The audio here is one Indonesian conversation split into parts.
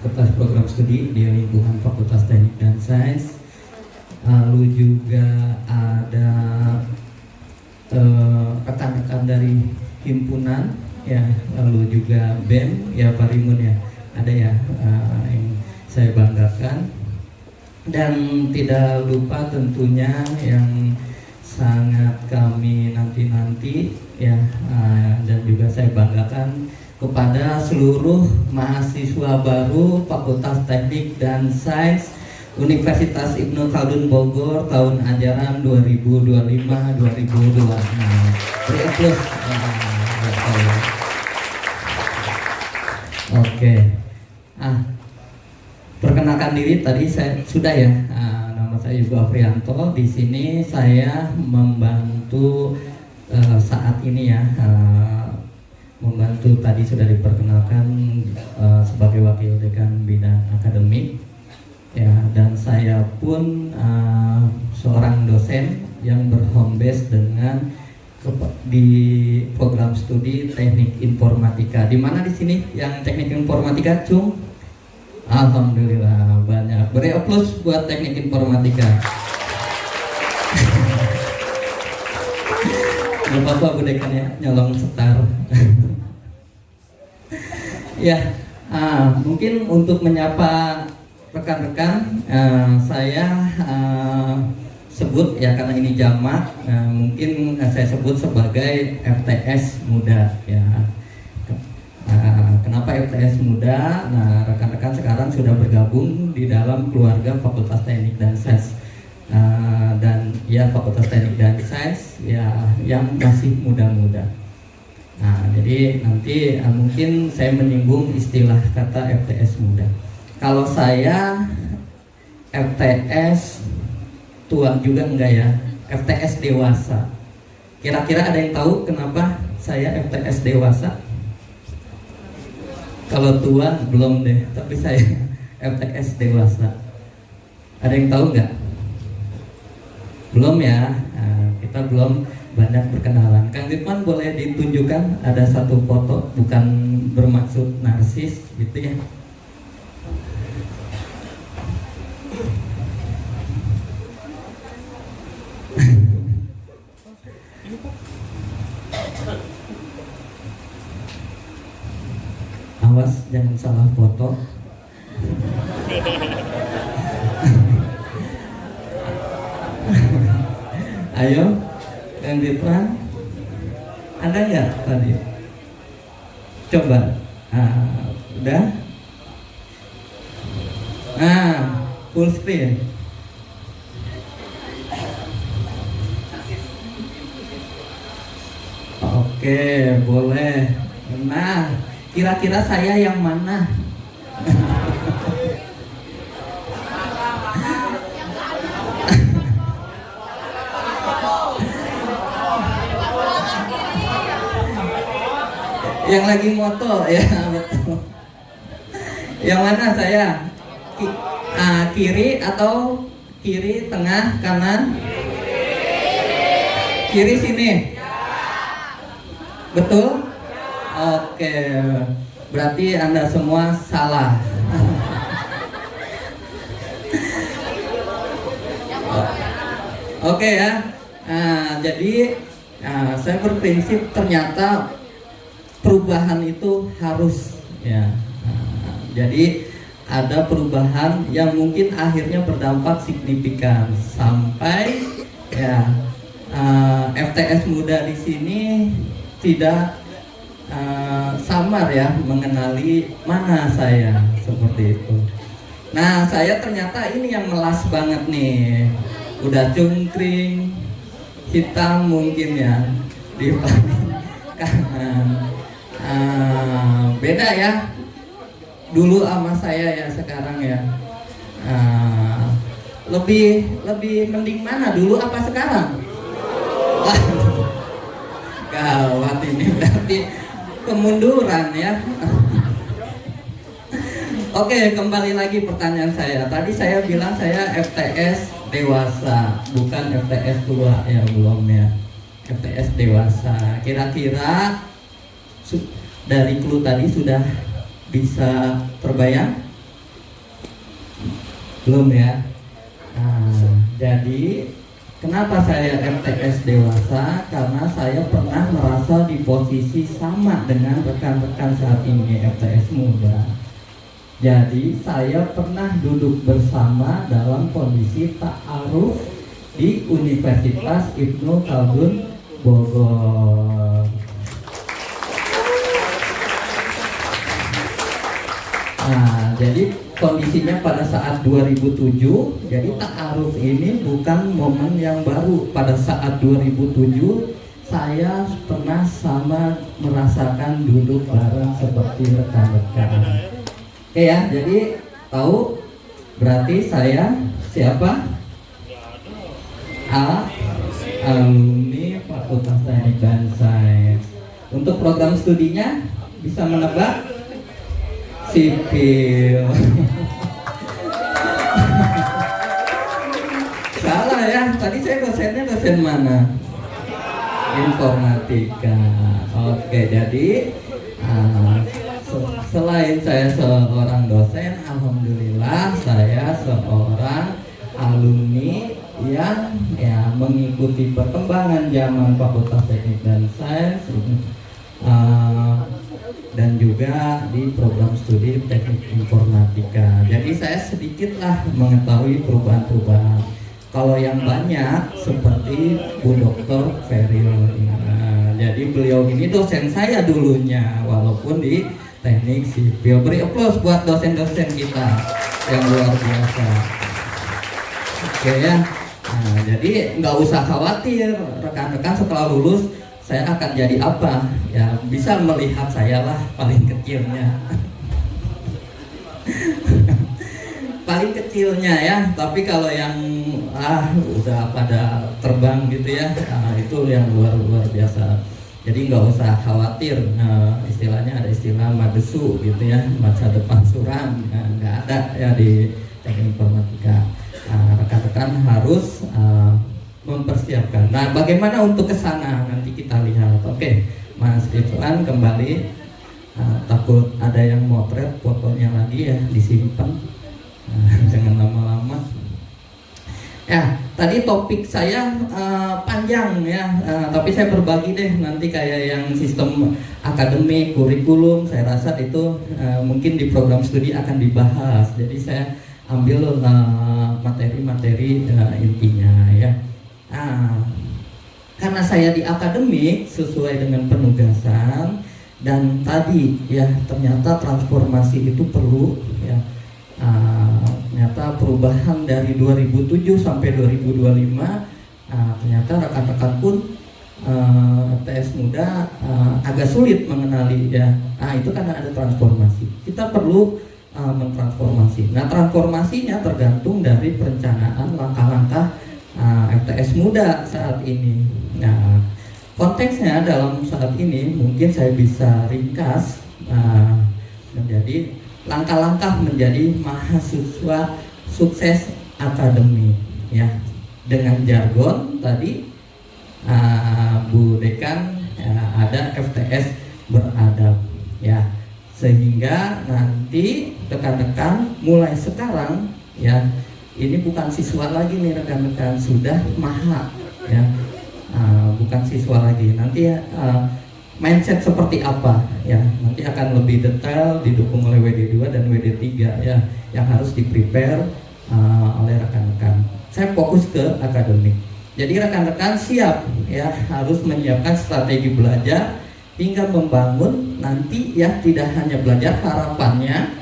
Sekretaris Program Studi di lingkungan Fakultas Teknik dan Sains. Lalu juga ada rekan-rekan dari himpunan ya, lalu juga BEM ya, Pak Rimun ya, ada ya, yang saya banggakan. Dan tidak lupa tentunya yang sangat kami nanti-nanti ya, dan juga saya banggakan kepada seluruh mahasiswa baru Fakultas Teknik dan Sains Universitas Ibnu Khaldun Bogor tahun ajaran 2025-2026. Beri aplaus. Oke. Perkenalkan diri tadi saya sudah ya. Nama saya juga Afrianto. Di sini saya membantu saat ini ya, membantu tadi sudah diperkenalkan sebagai wakil dekan bidang akademik ya, dan saya pun seorang dosen yang berhome base dengan di program studi teknik informatika. Di mana di sini yang teknik informatika, Cung? Alhamdulillah banyak. Beri aplaus buat teknik informatika. Gak apa-apa Bu Dekan ya, nyolong setar. Ya, mungkin untuk menyapa rekan-rekan, saya sebut ya, karena ini jamak, mungkin saya sebut sebagai FTS muda ya. Kenapa FTS muda? Nah, rekan-rekan sekarang sudah bergabung di dalam keluarga Fakultas Teknik dan Sains, dan ya Fakultas Teknik dan Sains ya yang masih muda-muda. Nah, jadi nanti mungkin saya menyinggung istilah kata FTS muda. Kalau saya FTS tua juga enggak ya, FTS dewasa. Kira-kira ada yang tahu kenapa saya FTS dewasa? Kalau tua belum deh, tapi saya FTS dewasa. Ada yang tahu nggak? Belum ya, kita belum banyak berkenalan. Kang Ridwan boleh ditunjukkan ada satu foto, bukan bermaksud narsis gitu ya. Awas jangan salah foto. Ayo, yang di depan ada nggak tadi? Coba, udah? Full screen. Oke, boleh. Nah, kira-kira saya yang mana? Yang lagi moto ya, betul. Yang mana saya? Kiri atau kiri, tengah, kanan? Kiri sini. Betul? Oke, berarti Anda semua salah. Oke ya. Jadi saya berprinsip ternyata perubahan itu harus ya. Jadi ada perubahan yang mungkin akhirnya berdampak signifikan sampai ya, FTS muda di sini tidak samar ya mengenali mana saya, seperti itu. Nah, saya ternyata ini yang melas banget nih, udah cungkring hitam mungkin ya di kanan. Beda ya dulu sama saya ya sekarang ya. Lebih mending mana dulu apa sekarang? Gawat ini, berarti kemunduran ya. Oke, kembali lagi pertanyaan saya. Tadi saya bilang saya FTS dewasa, bukan FTS tua ya, belum ya. FTS dewasa. Kira-kira dari clue tadi sudah bisa terbayang Belum ya. Jadi kenapa saya MTS dewasa? Karena saya pernah merasa di posisi sama dengan rekan-rekan saat ini MTS muda. Jadi saya pernah duduk bersama dalam kondisi ta'aruf di Universitas Ibnu Khaldun Bogor. Nah, jadi kondisinya pada saat 2007, jadi ta'aruf ini bukan momen yang baru. Pada saat 2007 saya pernah sama merasakan duduk bareng seperti rekan-rekan. Oke ya, jadi tahu berarti saya siapa? Alumni Fakultas Teknik dan Sains. Untuk program studinya bisa menebak? Sipil. Salah ya, tadi saya dosennya dosen mana? Informatika. Oke, jadi selain saya seorang dosen, alhamdulillah saya seorang alumni yang mengikuti perkembangan zaman Fakultas Teknik dan Sains, dan juga di program studi teknik informatika. Jadi saya sedikitlah mengetahui perubahan-perubahan. Kalau yang banyak seperti Bu Dr. Feril. Jadi beliau ini dosen saya dulunya, walaupun di teknik sipil. Beri aplaus buat dosen-dosen kita yang luar biasa. Oke ya. Nah, jadi nggak usah khawatir rekan-rekan, setelah lulus saya akan jadi apa? Ya bisa melihat saya lah paling kecilnya. Paling kecilnya ya, tapi kalau yang udah pada terbang gitu ya, itu yang luar biasa. Jadi nggak usah khawatir, istilahnya ada istilah madesu gitu ya, masa depan suram, nggak ada ya di teknik informatika. Rekan-rekan harus mempersiapkan. Nah, bagaimana untuk ke sana nanti kita lihat. Oke, Mas Irfan kembali. Takut ada yang motret fotonya lagi ya, disimpan. Jangan lama-lama. Ya, tadi topik saya panjang ya, tapi saya berbagi deh nanti kayak yang sistem akademik, kurikulum. Saya rasa itu mungkin di program studi akan dibahas. Jadi saya ambil materi-materi intinya ya. Karena saya di akademik sesuai dengan penugasan, dan tadi ya ternyata transformasi itu perlu ya. Ternyata perubahan dari 2007 sampai 2025, ternyata rekan-rekan pun MTS muda agak sulit mengenali ya. Itu karena ada transformasi. Kita perlu mentransformasi. Nah, transformasinya tergantung dari perencanaan langkah-langkah MTS muda saat ini. Nah, konteksnya dalam saat ini mungkin saya bisa ringkas menjadi langkah-langkah menjadi mahasiswa sukses akademik ya. Dengan jargon tadi Bu Dekan ada FTS beradab ya, sehingga nanti rekan-rekan mulai sekarang ya, ini bukan siswa lagi nih rekan-rekan, sudah maha ya, bukan siswa lagi. Nanti mindset seperti apa ya, nanti akan lebih detail didukung oleh WD2 dan WD3 ya, yang harus di-prepare oleh rekan-rekan. Saya fokus ke akademik. Jadi rekan-rekan siap ya, harus menyiapkan strategi belajar hingga membangun nanti ya, tidak hanya belajar, harapannya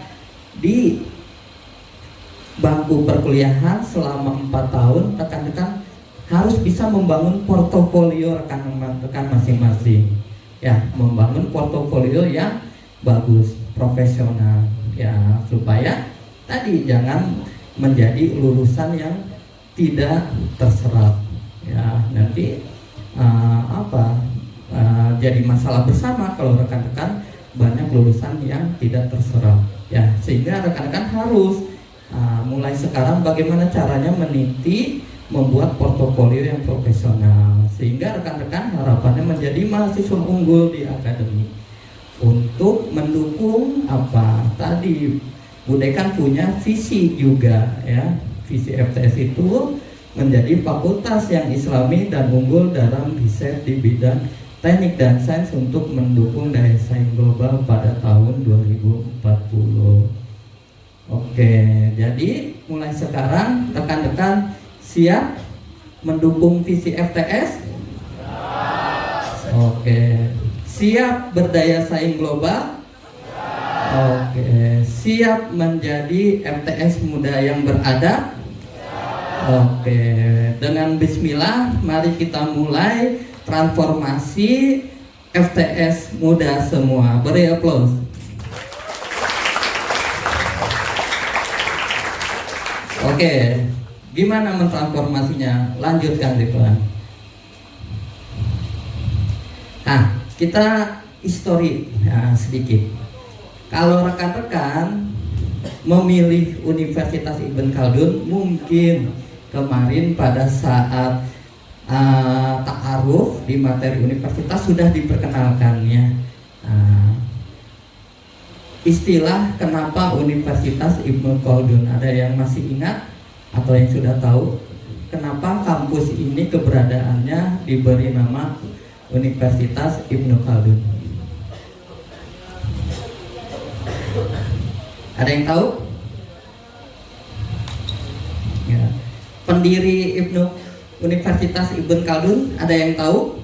di bangku perkuliahan selama 4 tahun rekan-rekan harus bisa membangun portofolio rekan-rekan masing-masing ya, membangun portofolio yang bagus, profesional ya, supaya tadi jangan menjadi lulusan yang tidak terserap ya, nanti jadi masalah bersama kalau rekan-rekan banyak lulusan yang tidak terserap ya, sehingga rekan-rekan harus mulai sekarang bagaimana caranya meniti membuat portofolio yang profesional, sehingga rekan-rekan harapannya menjadi mahasiswa unggul di akademik untuk mendukung apa tadi Bu Dekan punya visi juga ya. Visi FTS itu menjadi fakultas yang islami dan unggul dalam riset di bidang teknik dan sains untuk mendukung daya saing global pada tahun 2040. Oke, jadi mulai sekarang rekan-rekan siap mendukung visi FTS? Oke, siap berdaya saing global? Oke, siap menjadi FTS muda yang beradab? Oke, dengan bismillah mari kita mulai transformasi FTS muda semua. Beri aplaus. Oke, gimana mentransformasinya? Lanjutkan Ridwan. Kita histori sedikit. Kalau rekan-rekan memilih Universitas Ibn Khaldun, mungkin kemarin pada saat ta'aruf di materi universitas sudah diperkenalkan ya. Istilah kenapa Universitas Ibn Khaldun, ada yang masih ingat atau yang sudah tahu kenapa kampus ini keberadaannya diberi nama Universitas Ibn Khaldun? Ada yang tahu? Ya. Pendiri Universitas Ibn Khaldun ada yang tahu?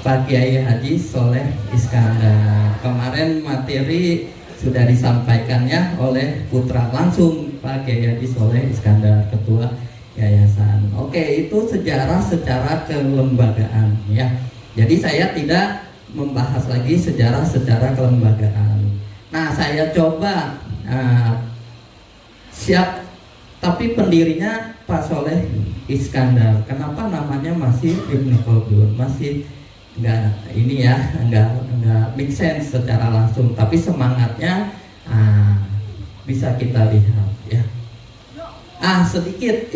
Pak Kiai Haji Soleh Iskandar. Kemarin materi sudah disampaikannya oleh putra langsung Pak Kiai Haji Soleh Iskandar, ketua yayasan. Oke, itu sejarah secara kelembagaan ya. Jadi saya tidak membahas lagi sejarah secara kelembagaan. Nah, saya coba siap, tapi pendirinya Pak Soleh Iskandar. Kenapa namanya masih Ibn Khaldun? Masih enggak ini ya, enggak make sense secara langsung, tapi semangatnya bisa kita lihat ya. Sedikit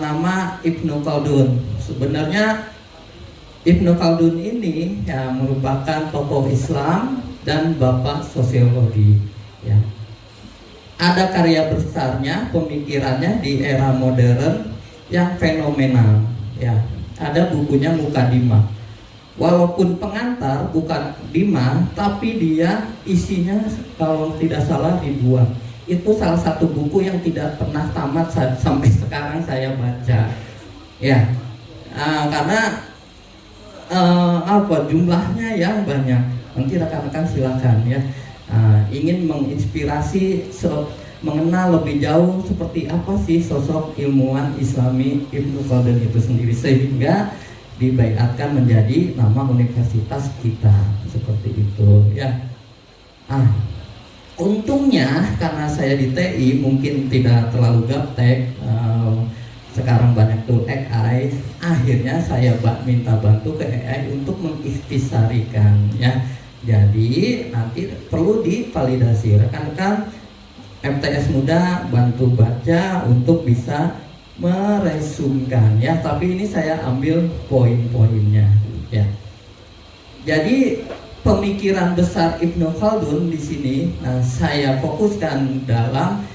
nama Ibnu Khaldun. Sebenarnya Ibnu Khaldun ini ya merupakan tokoh Islam dan bapak sosiologi ya. Ada karya besarnya, pemikirannya di era modern yang fenomenal ya. Ada bukunya Mukadimah. Walaupun pengantar bukan Mukadimah, tapi dia isinya kalau tidak salah ribuan. Itu salah satu buku yang tidak pernah tamat sampai sekarang saya baca ya. Karena jumlahnya yang banyak. Nanti rekan-rekan silakan ya, ingin menginspirasi mengenal lebih jauh seperti apa sih sosok ilmuwan Islami Ibnu Khaldun itu sendiri, sehingga dibaiatkan menjadi nama universitas kita seperti itu ya. Untungnya karena saya di TI mungkin tidak terlalu gaptek, sekarang banyak tool AI, akhirnya saya minta bantu ke AI untuk mengikhtisarikan ya. Jadi nanti perlu divalidasi, rekan-rekan FTS muda bantu baca untuk bisa meresumkan ya. Tapi ini saya ambil poin-poinnya ya. Jadi pemikiran besar Ibnu Khaldun di sini, saya fokuskan dalam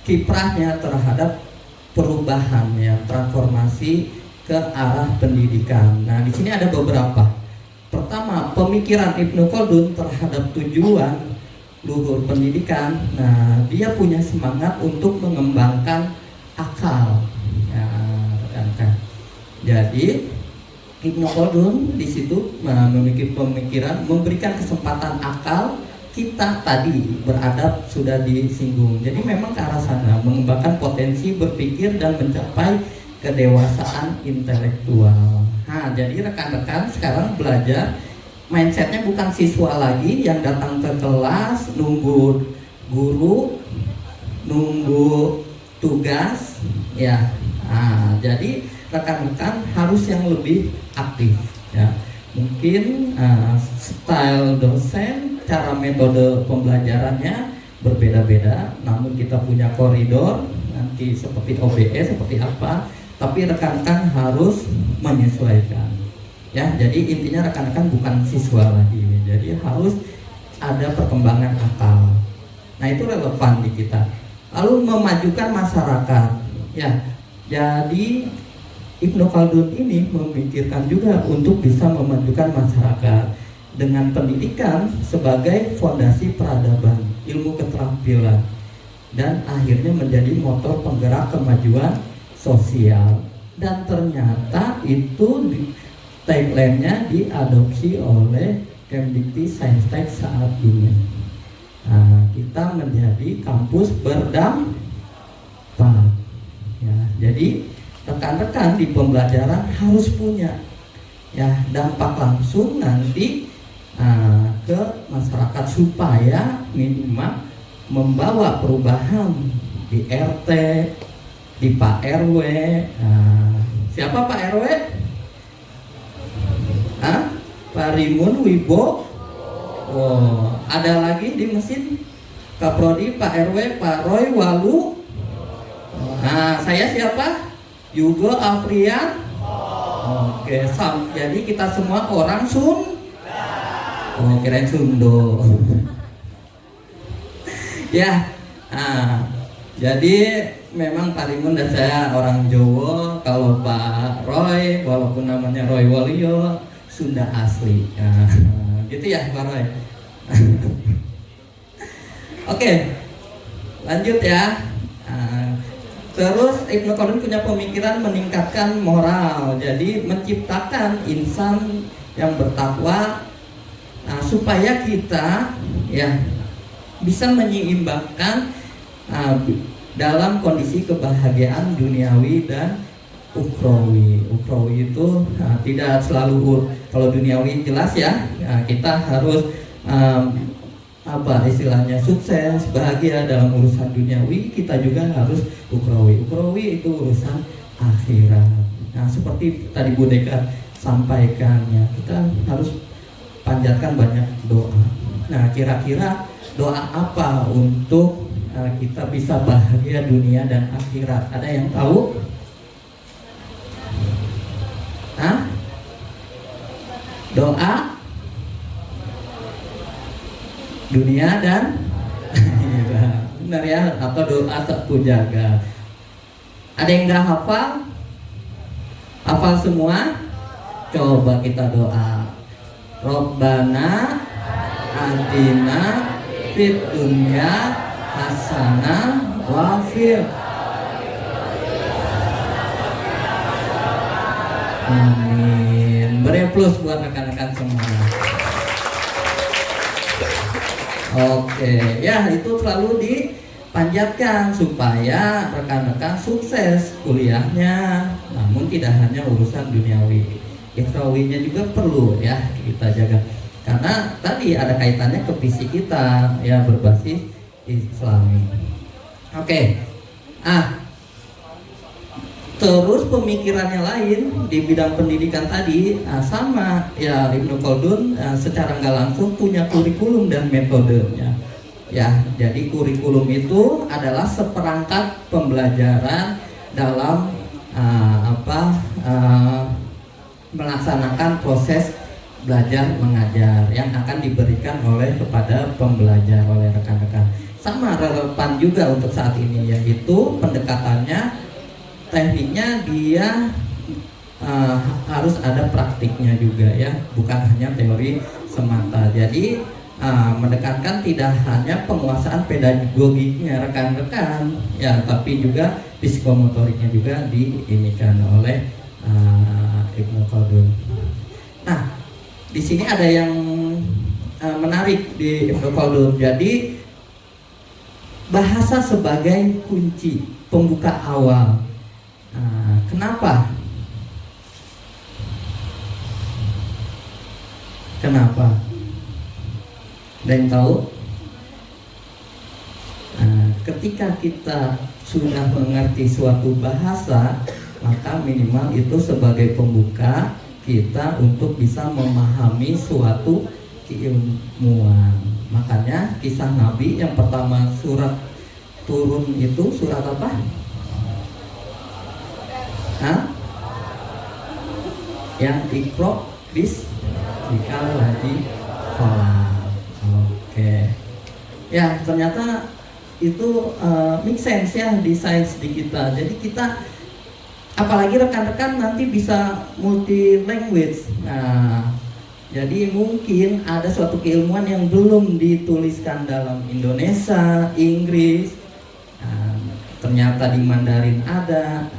kiprahnya terhadap perubahan ya, transformasi ke arah pendidikan. Nah, di sini ada beberapa. Pertama, pemikiran Ibnu Khaldun terhadap tujuan luhur pendidikan. Nah, dia punya semangat untuk mengembangkan akal. Jadi Ibnu Khaldun di situ memiliki pemikiran memberikan kesempatan akal kita tadi beradab, sudah disinggung. Jadi memang ke arah sana, mengembangkan potensi berpikir dan mencapai kedewasaan intelektual. Jadi rekan-rekan sekarang belajar mindsetnya bukan siswa lagi yang datang ke kelas nunggu guru, nunggu tugas ya. Jadi rekan-rekan harus yang lebih aktif ya. Mungkin style dosen, cara metode pembelajarannya berbeda-beda, namun kita punya koridor nanti seperti OBE seperti apa, tapi rekan-rekan harus menyesuaikan ya. Jadi intinya rekan-rekan bukan siswa lagi, jadi harus ada perkembangan akal Nah, itu relevan di kita. Lalu memajukan masyarakat. Ya, jadi Ibnu Khaldun ini memikirkan juga untuk bisa memajukan masyarakat dengan pendidikan sebagai fondasi peradaban, ilmu keterampilan, dan akhirnya menjadi motor penggerak kemajuan sosial. Dan ternyata itu tagline-nya diadopsi oleh Kemdikti-Saintek saat ini. Nah, kita menjadi kampus berdampak. Ya, jadi rekan-rekan di pembelajaran harus punya ya dampak langsung nanti ke masyarakat supaya minimal membawa perubahan di RT, di Pak RW. Siapa Pak RW? Pak Rimun Wibo. Oh, ada lagi di mesin Kaprodi Pak RW, Pak Roy Walu. Saya siapa? Yugo Afrian. Oke, jadi kita semua orang kirain Sundo. Ya, jadi memang Pak Rimun dan saya orang Jawa. Kalau Pak Roy, walaupun namanya Roy Walio, Sunda asli. Gitu ya Pak Roy. Oke, lanjut ya. Terus Ibnu Khaldun punya pemikiran meningkatkan moral, jadi menciptakan insan yang bertakwa, supaya kita ya bisa menyeimbangkan dalam kondisi kebahagiaan duniawi dan ukhrawi. Ukhrawi itu tidak selalu, kalau duniawi jelas ya, kita harus istilahnya sukses, bahagia dalam urusan duniawi, kita juga harus ukhrawi. Ukhrawi itu urusan akhirat. Nah, seperti tadi Bu Deka sampaikan ya, kita harus panjatkan banyak doa. Nah, kira-kira doa apa untuk kita bisa bahagia dunia dan akhirat? Ada yang tahu? Doa dunia dan benar ya, atau doa sapu jaga. Ada yang nggak hafal? Hafal semua? Coba kita doa. Robbana atina fid dunya hasanah wa fil. Amin. Beri plus buat rekan-rekan semua. Oke, ya itu selalu dipanjatkan supaya rekan-rekan sukses kuliahnya. Namun tidak hanya urusan duniawi, ikhrawinya juga perlu ya kita jaga. Karena tadi ada kaitannya ke visi kita ya berbasis Islami. Oke, terus pemikirannya lain di bidang pendidikan tadi sama ya, Ibnu Khaldun secara nggak langsung punya kurikulum dan metodenya ya. Jadi kurikulum itu adalah seperangkat pembelajaran dalam melaksanakan proses belajar mengajar yang akan diberikan kepada pembelajar oleh rekan-rekan. Sama relevan juga untuk saat ini, yaitu pendekatannya, tekniknya dia harus ada praktiknya juga ya, bukan hanya teori semata. Jadi menekankan tidak hanya penguasaan pedagogiknya rekan-rekan ya, tapi juga psikomotoriknya juga diinikan oleh Ibnu Khaldun. Nah, di sini ada yang menarik di Ibnu Khaldun. Jadi bahasa sebagai kunci pembuka awal. Kenapa? Ada yang tahu? Ketika kita sudah mengerti suatu bahasa, maka minimal itu sebagai pembuka kita untuk bisa memahami suatu keilmuan. Makanya kisah Nabi yang pertama surat turun itu surat apa? Yang Iqra bismika ladzi khalaq. Oke. Ya ternyata itu make sense ya di sains di kita. Jadi kita, apalagi rekan-rekan nanti bisa multi language. Nah, jadi mungkin ada suatu keilmuan yang belum dituliskan dalam Indonesia, Inggris, ternyata di Mandarin ada.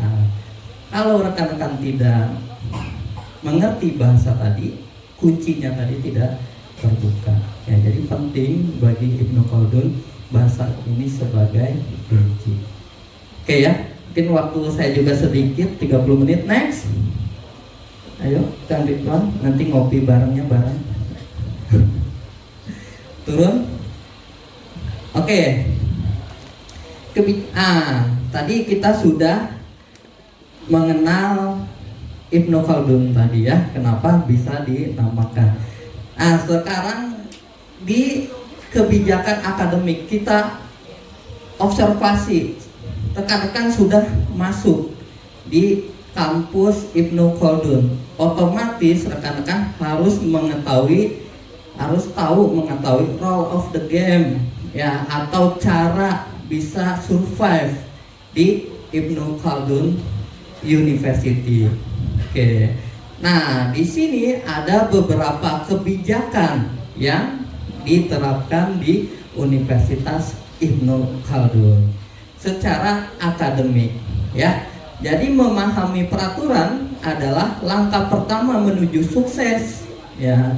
Kalau rekan-rekan tidak mengerti bahasa tadi, kuncinya tadi tidak terbuka. Ya, jadi penting bagi Ibnu Khaldun bahasa ini sebagai kunci. Oke ya, mungkin waktu saya juga sedikit, 30 menit. Next. Ayo, Kang Ridwan, nanti ngopi barengnya bareng. Turun. Oke. Tadi kita sudah mengenal Ibnu Khaldun tadi ya, kenapa bisa dinamakan. Sekarang di kebijakan akademik kita observasi, rekan-rekan sudah masuk di kampus Ibnu Khaldun, otomatis rekan-rekan harus mengetahui role of the game ya, atau cara bisa survive di Ibnu Khaldun University. Oke. Nah, di sini ada beberapa kebijakan yang diterapkan di Universitas Ibnu Khaldun secara akademik ya. Jadi memahami peraturan adalah langkah pertama menuju sukses ya.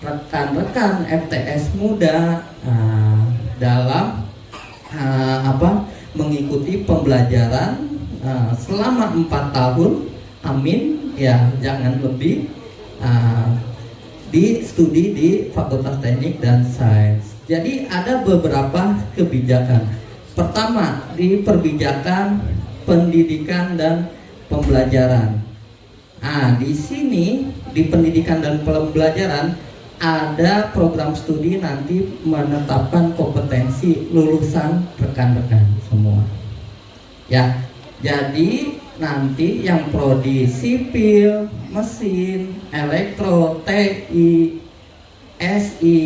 Rekan-rekan FTS muda dalam mengikuti pembelajaran selama 4 tahun, amin ya, jangan lebih, di studi di Fakultas Teknik dan Sains. Jadi ada beberapa kebijakan. Pertama, di perbijakan pendidikan dan pembelajaran. Di sini di pendidikan dan pembelajaran ada program studi nanti menetapkan kompetensi lulusan rekan-rekan semua. Ya, jadi nanti yang prodi sipil, mesin, elektro, TI, SI,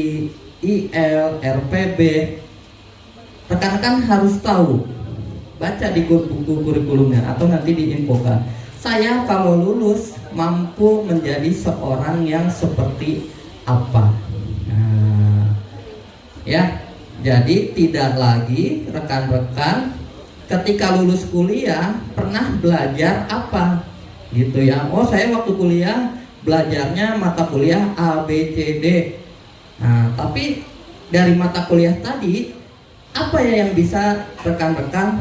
IL, RPB, rekan-rekan harus tahu, baca di buku kurikulumnya atau nanti diinfokan. Saya kalau lulus mampu menjadi seorang yang seperti apa? Ya, jadi tidak lagi rekan-rekan ketika lulus kuliah pernah belajar apa gitu ya. Oh, saya waktu kuliah belajarnya mata kuliah A, B, C, D. Tapi dari mata kuliah tadi apa ya yang bisa rekan-rekan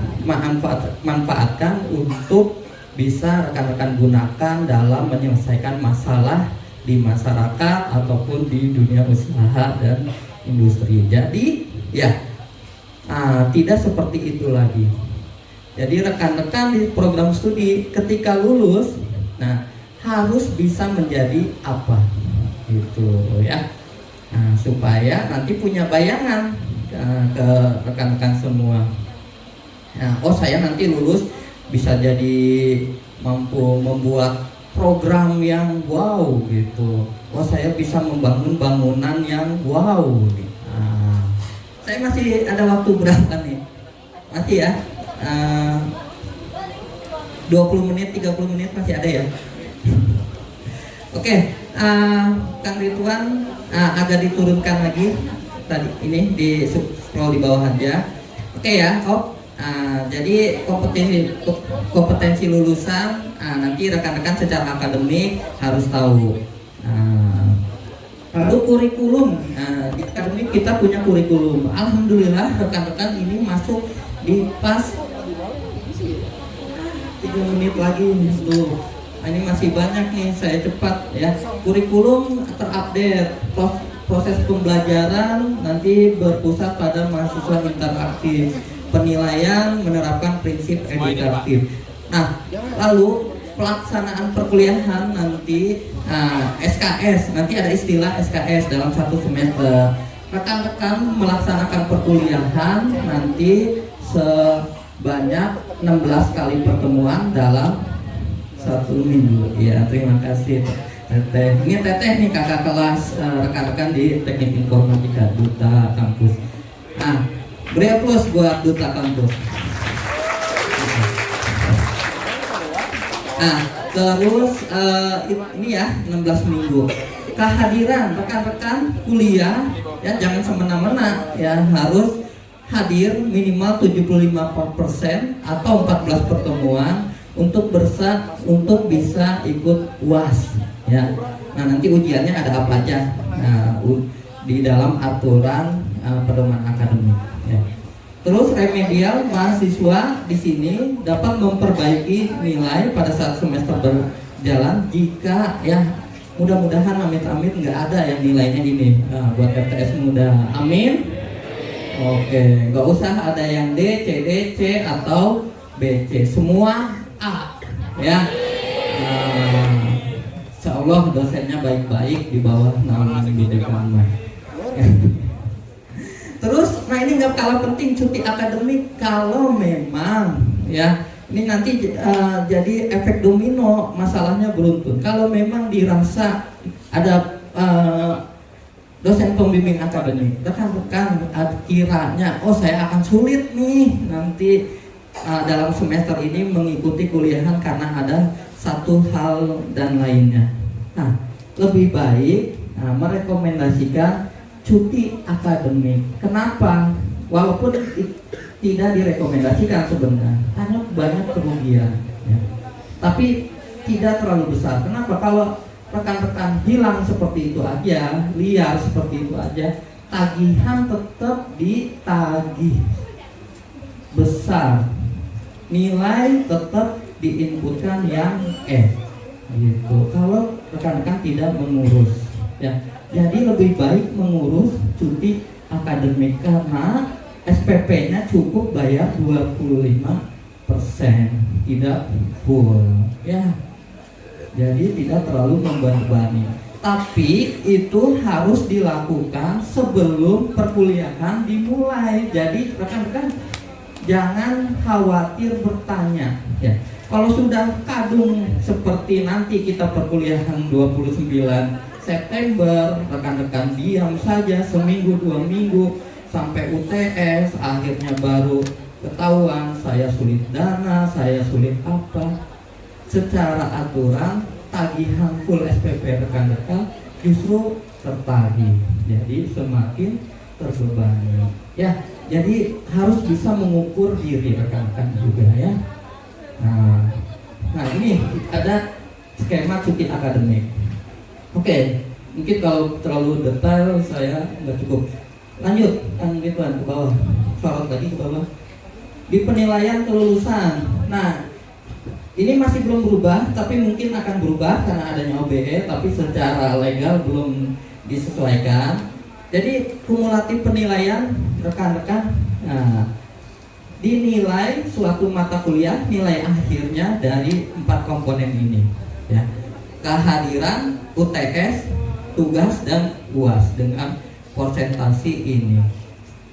manfaatkan untuk bisa rekan-rekan gunakan dalam menyelesaikan masalah di masyarakat ataupun di dunia usaha dan industri. Jadi ya, tidak seperti itu lagi. Jadi rekan-rekan di program studi ketika lulus, harus bisa menjadi apa, gitu ya, supaya nanti punya bayangan ke rekan-rekan semua. Oh, saya nanti lulus bisa jadi mampu membuat program yang wow gitu. Oh, saya bisa membangun bangunan yang wow. Saya masih ada waktu berapa nih? Masih ya? 20 menit, 30 menit masih ada ya. Oke, Kang Ridwan agak diturunkan lagi tadi, ini di scroll di bawah aja. Oke ya, jadi kompetensi lulusan, nanti rekan-rekan secara akademik harus tahu. Lalu kurikulum, di akademik kita punya kurikulum. Alhamdulillah rekan-rekan ini masuk di pas 3 menit lagi tuh. Ini masih banyak nih, saya cepat ya. Kurikulum terupdate, proses pembelajaran nanti berpusat pada mahasiswa interaktif, penilaian menerapkan prinsip edukatif. Lalu pelaksanaan perkuliahan nanti SKS, nanti ada istilah SKS dalam 1 semester. Rekan-rekan melaksanakan perkuliahan nanti sebanyak 16 kali pertemuan dalam 1 minggu. Ya, terima kasih Teteh. Ini Teteh nih kakak kelas rekan-rekan di Teknik Informatika Duta Kampus. Nah, beri aplaus buat Duta Kampus. Nah, terus ini ya 16 minggu. Kehadiran rekan-rekan kuliah ya jangan semena-mena ya, harus hadir minimal 75% atau 14 pertemuan untuk bisa ikut UAS ya. Nah, nanti ujiannya ada apa aja di dalam aturan pedoman akademik ya. Terus remedial mahasiswa di sini dapat memperbaiki nilai pada saat semester berjalan jika ya mudah-mudahan amit-amit nggak ada yang nilainya ini. Nah, buat FTS muda, amin. Oke, nggak usah ada yang D, C, D, C atau B, C, semua A ya. Insya Allah dosennya baik-baik di bawah naungan bidekan. Terus, nah ini nggak kalah penting cuti akademik kalau memang ya ini nanti jadi efek domino, masalahnya beruntun. Kalau memang dirasa ada dosen pembimbing akademik, rekan-rekan kiranya, oh saya akan sulit nih nanti dalam semester ini mengikuti kuliahan karena ada satu hal dan lainnya. Nah, lebih baik merekomendasikan cuti akademik. Kenapa? Walaupun tidak direkomendasikan sebenarnya, hanya banyak kerugian ya. Tapi tidak terlalu besar. Kenapa? Kalau rekan-rekan hilang seperti itu aja, liar seperti itu aja, tagihan tetap ditagih besar, nilai tetap diinputkan yang gitu. Kalau rekan-rekan tidak mengurus ya, jadi lebih baik mengurus cuti akademik karena SPP-nya cukup bayar 25%, tidak full ya. Jadi tidak terlalu membebani. Tapi itu harus dilakukan sebelum perkuliahan dimulai. Jadi rekan-rekan jangan khawatir bertanya ya. Kalau sudah kadung seperti nanti kita perkuliahan 29 September, rekan-rekan diam saja seminggu 2 minggu sampai UTS, akhirnya baru ketahuan saya sulit dana, saya sulit apa. Secara aturan tagihan full SPP rekan-rekan justru tertagih, jadi semakin terbebani ya. Jadi harus bisa mengukur diri rekan-rekan juga ya. Nah ini ada skema cuti akademik. Oke, mungkin kalau terlalu detail saya nggak cukup. Lanjut kan Ridwan ke bawah, sorot tadi ke bawah di penilaian kelulusan. Nah ini masih belum berubah, tapi mungkin akan berubah karena adanya OBE, tapi secara legal belum disesuaikan. Jadi kumulatif penilaian rekan-rekan, nah, dinilai suatu mata kuliah nilai akhirnya dari 4 komponen ini ya. Kehadiran, UTS, tugas, dan UAS dengan persentase ini.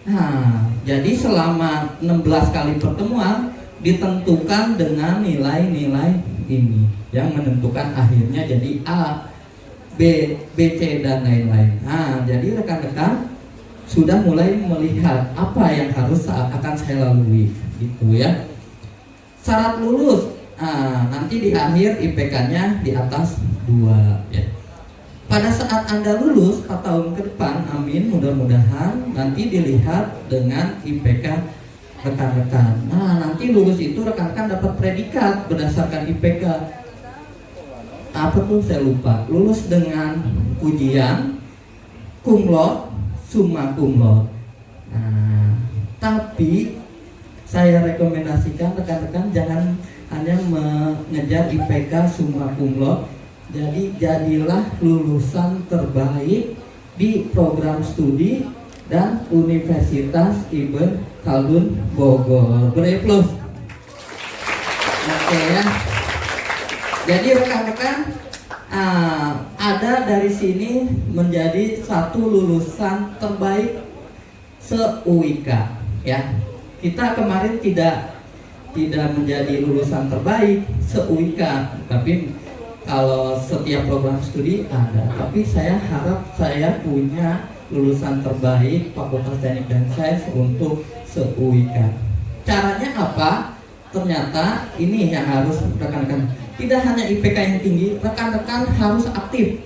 Nah, jadi selama 16 kali pertemuan ditentukan dengan nilai-nilai ini yang menentukan akhirnya jadi A, B, C dan lain-lain. Nah, jadi rekan-rekan sudah mulai melihat apa yang harus akan saya lalui gitu ya. Syarat lulus, nanti di akhir IPK-nya di atas 2 ya. Pada saat Anda lulus 4 tahun ke depan, amin, mudah-mudahan nanti dilihat dengan IPK rekan-rekan. Nah, nanti lulus itu rekan-rekan dapat predikat berdasarkan IPK. Apa tuh saya lupa. Lulus dengan ujian cum laude, summa cum laude. Nah, tapi saya rekomendasikan rekan-rekan jangan hanya mengejar IPK summa cum laude. Jadi jadilah lulusan terbaik di program studi dan Universitas Ibn Khaldun Bogor. Beri plus. Oke ya. Jadi rekan-rekan ada dari sini menjadi satu lulusan terbaik se-UIK ya. Kita kemarin tidak menjadi lulusan terbaik se-UIK, tapi kalau setiap program studi ada. Tapi saya harap saya punya lulusan terbaik Fakultas Teknik dan Sains untuk se-UIK. Caranya apa? Ternyata ini yang harus rekan-rekan, tidak hanya IPK yang tinggi, rekan-rekan harus aktif,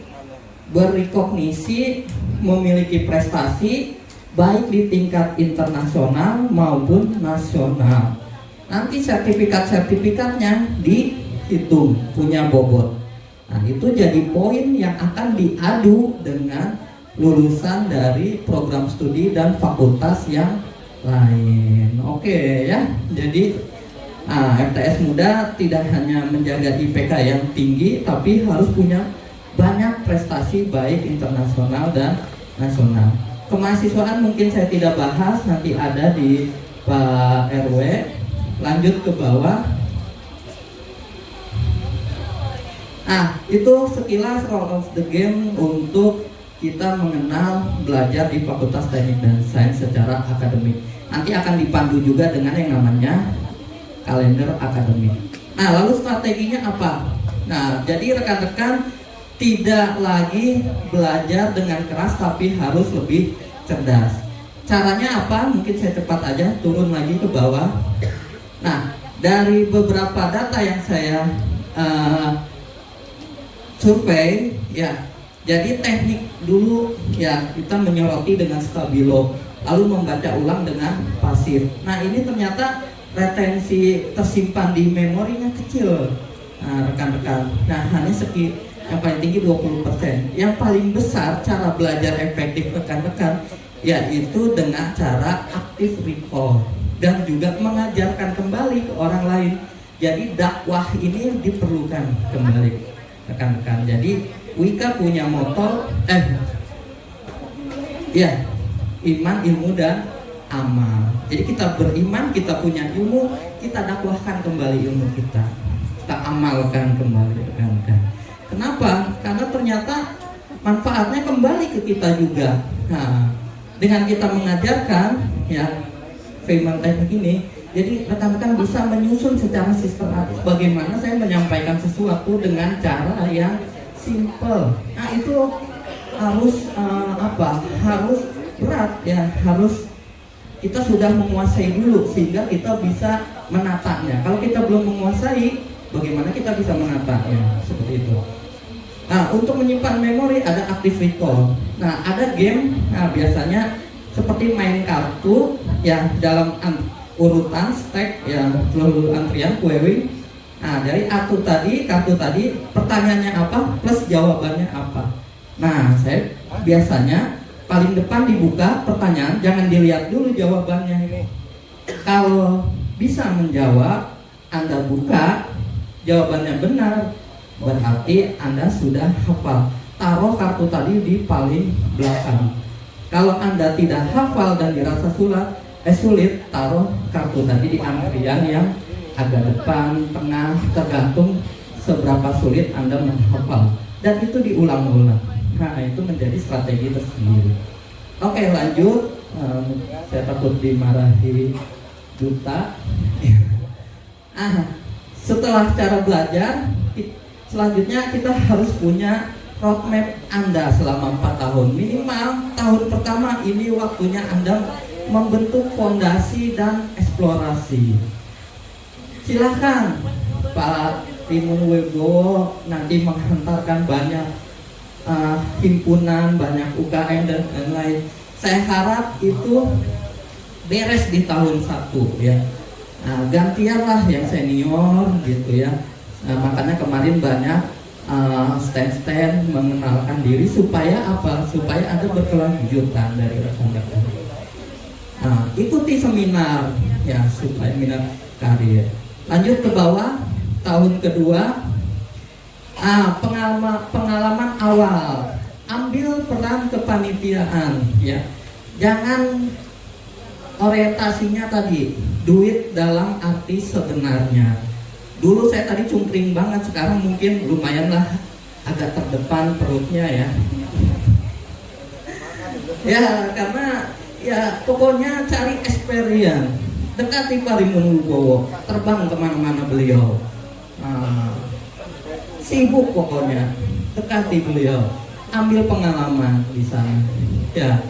berrekognisi, memiliki prestasi baik di tingkat internasional maupun nasional. Nanti sertifikat-sertifikatnya dihitung, punya bobot. Nah, itu jadi poin yang akan diadu dengan lulusan dari program studi dan fakultas yang lain. Oke ya, jadi FTS Muda tidak hanya menjaga IPK yang tinggi, tapi harus punya banyak prestasi baik internasional dan nasional. Kemahasiswaan mungkin saya tidak bahas, nanti ada di Pak RW. Lanjut ke bawah. Itu sekilas role of the game untuk kita mengenal belajar di Fakultas Teknik dan Sains secara akademik. Nanti akan dipandu juga dengan yang namanya kalender akademik. Lalu strateginya apa? Jadi rekan-rekan tidak lagi belajar dengan keras, tapi harus lebih cerdas. Caranya apa? Mungkin saya cepat aja turun lagi ke bawah. Dari beberapa data yang saya survei, ya, jadi teknik dulu ya kita menyoroti dengan stabilo, lalu membaca ulang dengan pasif. Ini ternyata retensi tersimpan di memorinya kecil, rekan-rekan. Hanya yang paling tinggi 20%. Yang paling besar cara belajar efektif rekan-rekan yaitu dengan cara aktif recall dan juga mengajarkan kembali ke orang lain. Jadi dakwah ini diperlukan kembali, rekan-rekan. Jadi Wika punya moto iman, ilmu, dan amal. Jadi kita beriman, kita punya ilmu, kita dakwahkan kembali ilmu kita amalkan kembali, rekan-rekan. Kenapa? Karena ternyata manfaatnya kembali ke kita juga. Dengan kita mengajarkan ya Feynman teknik ini, jadi rekan-rekan bisa menyusun secara sistematis bagaimana saya menyampaikan sesuatu dengan cara yang simple. Itu harus harus berat ya, harus kita sudah menguasai dulu sehingga kita bisa menatanya. Kalau kita belum menguasai, bagaimana kita bisa menatanya? Seperti itu. Untuk menyimpan memori ada active recall. Ada game, biasanya seperti main kartu ya, dalam urutan stack ya, seluruh antrian queuing. Dari kartu tadi pertanyaannya apa plus jawabannya apa. Saya biasanya paling depan dibuka pertanyaan, jangan dilihat dulu jawabannya. Kalau bisa menjawab, Anda buka, jawabannya benar, berarti Anda sudah hafal. Taruh kartu tadi di paling belakang. Kalau Anda tidak hafal dan dirasa sulit, taruh kartu tadi di antrian yang agak depan, tengah, tergantung seberapa sulit Anda menghafal. Dan itu diulang-ulang. Itu menjadi strategi tersendiri. Oke, lanjut. Saya takut dimarahi duta. Setelah cara belajar, selanjutnya kita harus punya roadmap Anda selama 4 tahun. Minimal tahun pertama ini waktunya Anda membentuk fondasi dan eksplorasi. Silahkan Pak Timun Wibowo nanti menghantarkan banyak himpunan, banyak UKM dan lain-lain. Saya harap itu beres di tahun 1 ya. Gantianlah yang senior gitu ya. Makanya kemarin banyak stand-stand mengenalkan diri supaya apa? Supaya ada berkelanjutan dari rekan-rekan. Ikuti seminar ya, supaya minat karir. Lanjut ke bawah, tahun kedua, pengalaman awal, ambil peran kepanitiaan ya. Jangan orientasinya tadi duit dalam arti sebenarnya. Dulu saya tadi cungkring banget, sekarang mungkin lumayan lah agak terdepan perutnya ya. Ya karena ya pokoknya cari experience, dekati Pak Rimun Wibowo, terbang kemana-mana beliau, sibuk pokoknya, dekati beliau, ambil pengalaman di sana. Ya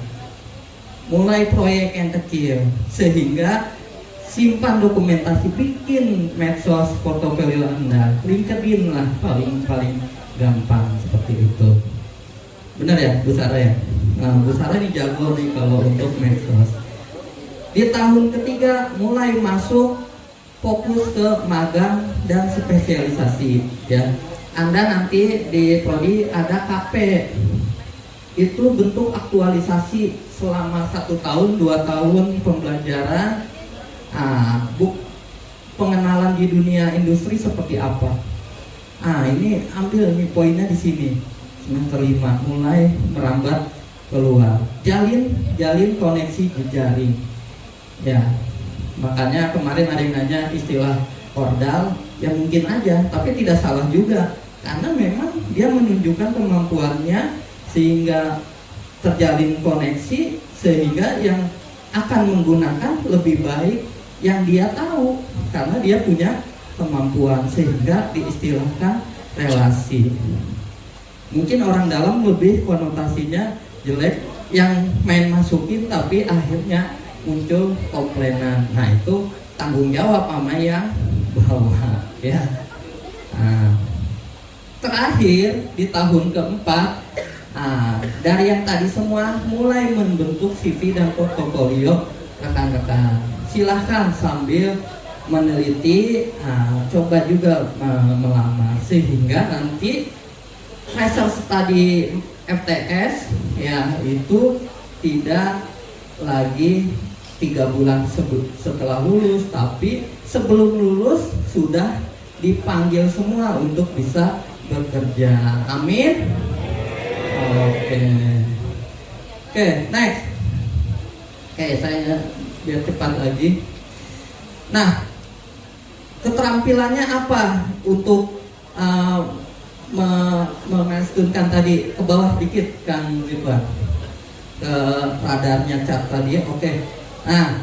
mulai proyek yang kecil, sehingga simpan dokumentasi, bikin medsos portofolio Anda, LinkedIn lah paling gampang seperti itu. Benar ya Bu Sarah ya? Nah, Bu Sarah ini jago nih kalau untuk medsos. Di tahun ketiga mulai masuk fokus ke magang dan spesialisasi ya. Anda nanti di prodi ada KP, itu bentuk aktualisasi selama 1 tahun 2 tahun pembelajaran, pengenalan di dunia industri seperti apa. Ini ambil nih poinnya di sini. Semester 5 mulai merambat keluar, jalin koneksi jejaring ya. Makanya kemarin ada yang nanya istilah ordal, ya mungkin aja, tapi tidak salah juga, karena memang dia menunjukkan kemampuannya sehingga terjalin koneksi, sehingga yang akan menggunakan lebih baik yang dia tahu, karena dia punya kemampuan, sehingga diistilahkan relasi. Mungkin orang dalam lebih konotasinya jelek, yang main masukin tapi akhirnya muncul komplainan. Nah, itu tanggung jawab sama yang bawah ya. Terakhir di tahun keempat, dari yang tadi semua mulai membentuk CV dan portofolio rekan-rekan. Silahkan sambil meneliti, coba juga melamar, sehingga nanti research study FTS ya itu tidak lagi 3 bulan setelah lulus, tapi sebelum lulus sudah dipanggil semua untuk bisa bekerja. Amin. Oke, next. Saya biar cepat lagi. Nah, keterampilannya apa untuk mengakseskan tadi ke bawah dikit Kang Ridwan, ke radarnya cat tadi. Nah,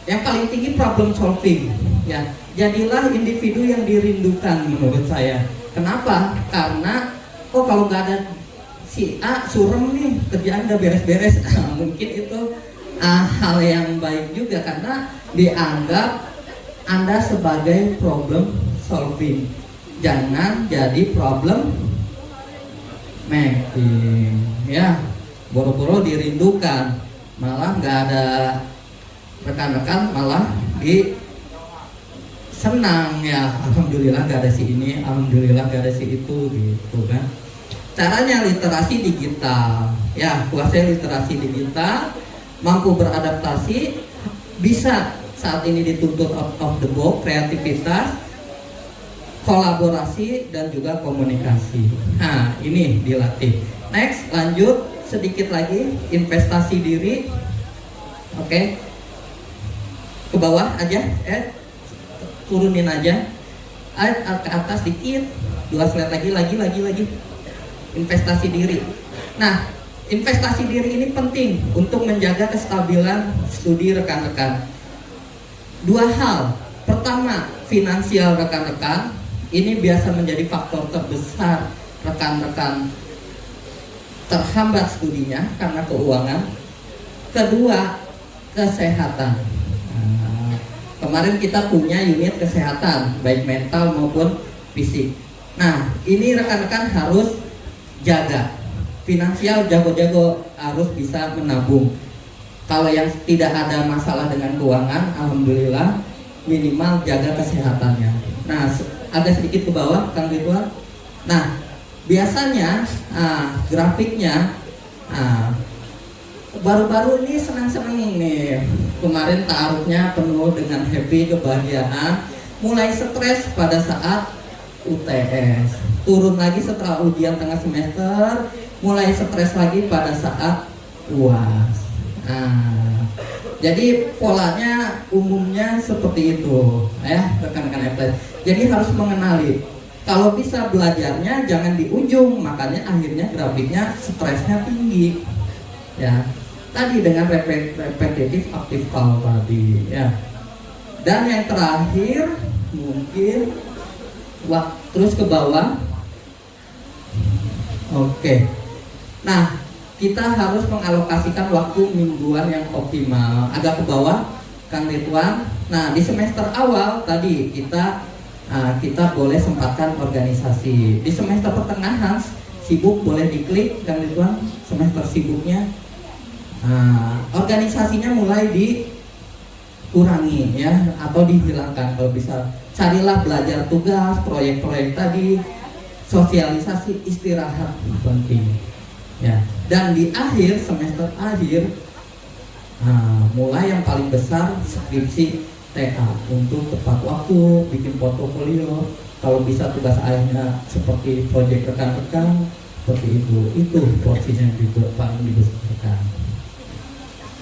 yang paling tinggi problem solving ya. Jadilah individu yang dirindukan menurut saya. Kenapa? Karena kalau nggak ada si A surem nih, kerjaan udah beres-beres. Mungkin itu hal yang baik juga, karena dianggap Anda sebagai problem solving. Jangan jadi problem making ya. Boro-boro dirindukan, malah nggak ada rekan-rekan, malah senang ya. Alhamdulillah nggak ada si ini, alhamdulillah nggak ada si itu gitu kan. Caranya literasi digital ya, kuasai literasi digital, mampu beradaptasi, bisa saat ini dituntut out of the box, kreativitas, kolaborasi, dan juga komunikasi. Nah, ini dilatih. Next, lanjut sedikit lagi, investasi diri. Ke bawah aja, turunin aja, ke atas dikit, 2 slide lagi. Investasi diri. Nah, investasi diri ini penting untuk menjaga kestabilan studi rekan-rekan. 2 hal. Pertama, finansial rekan-rekan. Ini biasa menjadi faktor terbesar rekan-rekan terhambat studinya karena keuangan. Kedua, kesehatan. Kemarin kita punya unit kesehatan, baik mental maupun fisik. Nah, ini rekan-rekan harus jaga. Finansial jago-jago, harus bisa menabung. Kalau yang tidak ada masalah dengan keuangan, alhamdulillah, minimal jaga kesehatannya. Nah, agak sedikit ke bawah, Kang Ridwan. Nah, biasanya grafiknya baru-baru ini senang-senang nih. Kemarin taarufnya penuh dengan happy, kebahagiaan. Mulai stres pada saat UTS, turun lagi setelah ujian tengah semester, mulai stres lagi pada saat UAS. Jadi polanya umumnya seperti itu ya rekan-rekan FTS. Jadi harus mengenali, kalau bisa belajarnya jangan di ujung, makanya akhirnya grafiknya stresnya tinggi ya. Tadi dengan repetitif aktif call tadi ya. Dan yang terakhir mungkin terus ke bawah. Nah, kita harus mengalokasikan waktu mingguan yang optimal. Agak ke bawah, Kang Ridwan. Nah, di semester awal tadi kita boleh sempatkan organisasi. Di semester pertengahan sibuk boleh diklik, Kang Ridwan, semester sibuknya. Organisasinya mulai dikurangi ya, atau dihilangkan kalau bisa. Carilah belajar tugas, proyek-proyek tadi, sosialisasi, istirahat penting ya. Dan di akhir semester akhir mulai yang paling besar skripsi TA untuk tepat waktu, bikin portofolio, kalau bisa tugas akhirnya seperti proyek rekan-rekan seperti itu porsinya juga paling dibesarkan.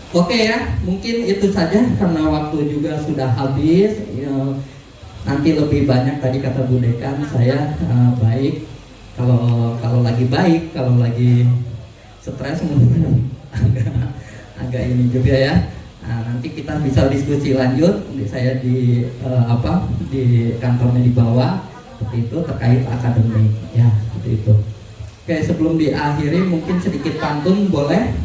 Oke ya, mungkin itu saja karena waktu juga sudah habis ya. Nanti lebih banyak tadi kata Bu Dekan, saya baik kalau lagi baik, kalau lagi stres mungkin agak ini juga ya. Nanti kita bisa diskusi lanjut. Saya di di kantornya di bawah seperti itu terkait akademik ya, seperti itu. Oke, sebelum diakhiri mungkin sedikit pantun boleh?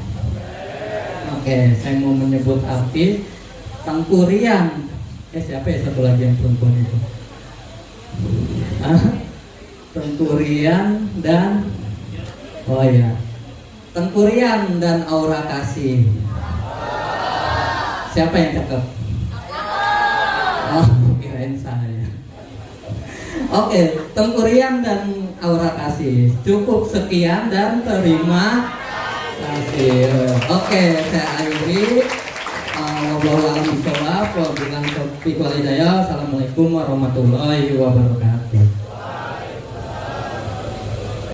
Oke, saya mau menyebut artis Tengku Rian. Siapa ya satu lagi yang perempuan itu? Tengku Rian dan Tengku Rian dan Aura Kasih. Siapa yang cakep? Oh, kirain saya. Oke, Tengku Rian dan Aura Kasih. Cukup sekian dan terima kasih. Oke, saya akhiri. Wabillahi taufiq wal hidayah. Assalamualaikum warahmatullahi wabarakatuh.